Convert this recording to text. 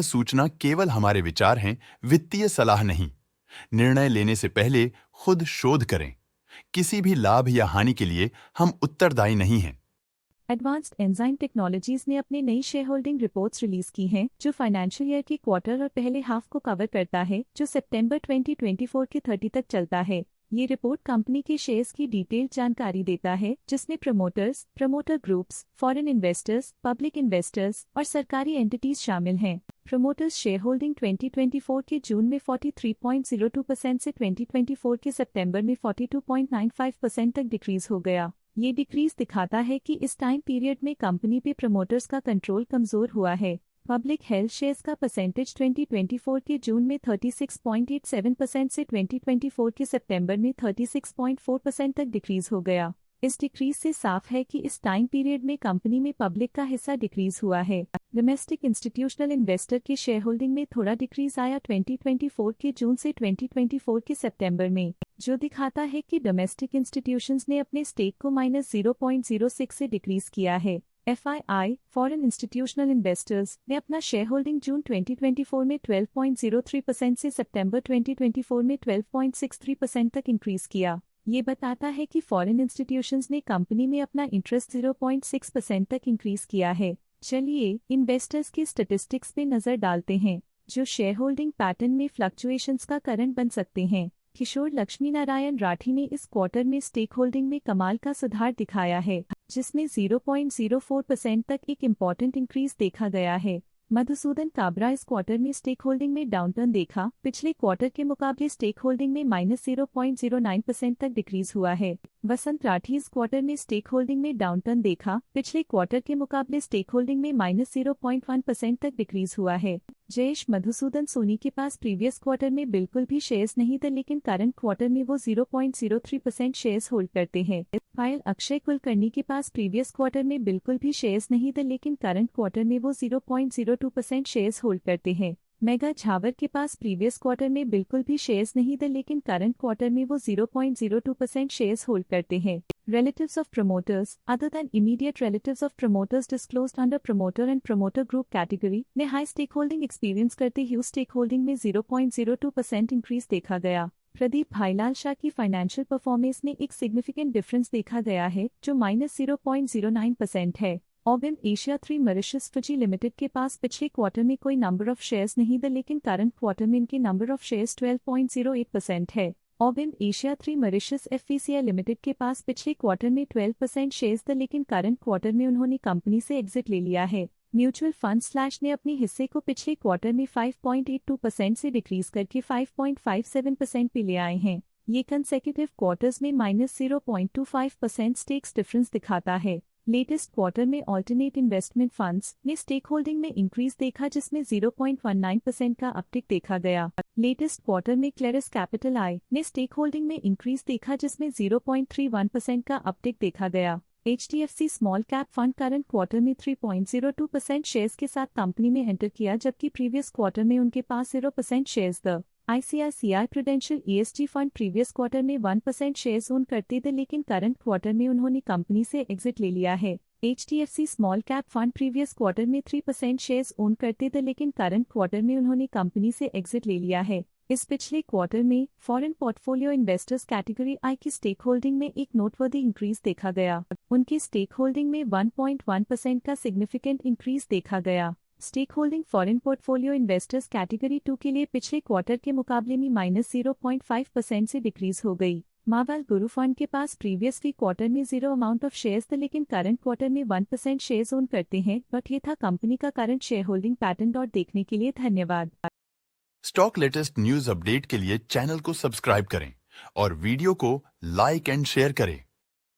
सूचना केवल हमारे विचार हैं, वित्तीय सलाह नहीं। निर्णय लेने से पहले खुद शोध करें। किसी भी लाभ या हानि के लिए हम उत्तरदायी नहीं हैं। एडवांस्ड एंजाइम टेक्नोलॉजीज ने अपनी नई शेयर होल्डिंग रिपोर्ट्स रिलीज की हैं, जो फाइनेंशियल ईयर की क्वार्टर और पहले हाफ को कवर करता है, जो सितंबर 2024 के 30 तक चलता है। ये रिपोर्ट कंपनी के शेयर्स की डिटेल्ड जानकारी देता है, जिसमें promoters, promoter groups, foreign investors, public investors और सरकारी एंटिटीज शामिल हैं। प्रमोटर्स शेयर होल्डिंग 2024 के जून में 43.02% से 2024 के सितंबर में 42.95% तक डिक्रीज हो गया। ये डिक्रीज दिखाता है कि इस टाइम पीरियड में कंपनी पे प्रमोटर्स का कंट्रोल कमजोर हुआ है। पब्लिक हेल्थ शेयर्स का परसेंटेज 2024 के जून में 36.87% से 2024 के सितंबर में 36.4% तक डिक्रीज हो गया। इस डिक्रीज से साफ है कि इस टाइम पीरियड में कंपनी में पब्लिक का हिस्सा डिक्रीज हुआ है। डोमेस्टिक इंस्टीट्यूशनल इन्वेस्टर की शेयर होल्डिंग में थोड़ा डिक्रीज आया 2024 के जून से 2024 के सितंबर में, जो दिखाता है कि डोमेस्टिक इंस्टीट्यूशंस ने अपने स्टेक को -0.06 से डिक्रीज किया है। FII फॉरेन इंस्टीट्यूशनल इन्वेस्टर्स ने अपना शेयर होल्डिंग जून 2024 में 12.03% से सितंबर 2024 में 12.63% तक इंक्रीज किया। ये बताता है कि फॉरेन इंस्टीट्यूशंस ने कंपनी में अपना इंटरेस्ट 0.6% तक इंक्रीज किया है। चलिए इन्वेस्टर्स के स्टैटिस्टिक्स पे नजर डालते हैं, जो शेयर होल्डिंग पैटर्न में फ्लक्चुएशंस का कारण बन सकते हैं। किशोर लक्ष्मीनारायण राठी ने इस क्वार्टर में स्टेक होल्डिंग में कमाल का सुधार दिखाया है, जिसमें 0.04% तक एक इम्पॉर्टेंट इंक्रीज देखा गया है। मधुसूदन काबरा इस क्वार्टर में स्टेक होल्डिंग में डाउनटर्न देखा, पिछले क्वार्टर के मुकाबले स्टेक होल्डिंग में -0.09% तक डिक्रीज हुआ है। वसंत राठी इस क्वार्टर में स्टेक होल्डिंग में डाउनटर्न देखा, पिछले क्वार्टर के मुकाबले स्टेक होल्डिंग में -0.1% तक डिक्रीज हुआ है। जयेश मधुसूदन सोनी के पास प्रीवियस क्वार्टर में बिल्कुल भी शेयर्स नहीं थे, लेकिन करंट क्वार्टर में वो 0.03% शेयर्स होल्ड करते हैं। फाइल अक्षय कुलकर्णी के पास प्रीवियस क्वार्टर में बिल्कुल भी शेयर्स नहीं थे, लेकिन करंट क्वार्टर में वो 0.02% शेयर्स होल्ड करते हैं। मेगा झावर के पास प्रीवियस क्वार्टर में बिल्कुल भी शेयर्स नहीं थे, लेकिन करंट क्वार्टर में वो 0.02% शेयर्स होल्ड करते हैं। Relatives of promoters other than immediate relatives of promoters disclosed under promoter and promoter group category ने हाई स्टेकहोल्डिंग एक्सपीरियंस करते हुए स्टेकहोल्डिंग में 0.02% इंक्रीज देखा गया। प्रदीप भाईलाल शाह की फाइनेंशियल परफॉर्मेंस में एक सिग्निफिकेंट डिफरेंस देखा गया है, जो -0.09% है। ऑबिम एशिया 3 मॉरिशस फिजी लिमिटेड के पास पिछले क्वार्टर में कोई नंबर ऑफ शेयर्स नहीं थे, लेकिन करंट क्वार्टर में इनके नंबर ऑफ शेयर्स 12.08% है। ऑबिम एशिया 3 मॉरिशस FVCI लिमिटेड के पास पिछले क्वार्टर में 12% शेयर्स थे, लेकिन करंट क्वार्टर में उन्होंने कंपनी से एग्जिट ले लिया है। म्यूचुअल फंड स्लैश ने अपने हिस्से को पिछले क्वार्टर में 5.82% से डिक्रीज करके 5.57% पे ले आए हैं। ये कंसेक्यूटिव क्वार्टर्स में -0.25% स्टेक्स डिफरेंस दिखाता है। लेटेस्ट क्वार्टर में ऑल्टरनेट इन्वेस्टमेंट फंड्स ने स्टेक होल्डिंग में इंक्रीज देखा, जिसमें 0.19% का अपटिक देखा गया। लेटेस्ट क्वार्टर में क्लेरिस कैपिटल आई ने स्टेक होल्डिंग में इंक्रीज देखा, जिसमें 0.31% का अपटिक देखा गया। HDFC small cap fund current quarter में 3.02% शेयर्स के साथ कंपनी में एंटर किया, जबकि प्रीवियस क्वार्टर में उनके पास 0% शेयर्स थे। ICICI prudential ESG fund previous quarter में 1% शेयर्स ओन करते थे, लेकिन करंट क्वार्टर में उन्होंने कंपनी से एग्जिट ले लिया है। HDFC small cap fund previous quarter में 3% शेयर्स ओन करते थे, लेकिन करंट क्वार्टर में उन्होंने कंपनी से एग्जिट ले लिया है। इस पिछले क्वार्टर में फॉरेन पोर्टफोलियो इन्वेस्टर्स कैटेगरी आई की स्टेक होल्डिंग में एक नोटवर्दी इंक्रीज देखा गया। उनकी स्टेक होल्डिंग में 1.1% का सिग्निफिकेंट इंक्रीज देखा गया। Stake holding foreign portfolio investors category 2 के लिए पिछले क्वार्टर के मुकाबले में -0.5% से डिक्रीज हो गई। मावल गुरु फंड के पास प्रीवियसली क्वार्टर में 0 अमाउंट ऑफ शेयर्स थे, लेकिन करंट क्वार्टर में 1% शेयर्स ओन करते हैं। बट ये था कंपनी का करंट शेयर होल्डिंग पैटर्न। और देखने के लिए धन्यवाद। स्टॉक लेटेस्ट न्यूज अपडेट के लिए चैनल को सब्सक्राइब करें और वीडियो को लाइक एंड शेयर करें।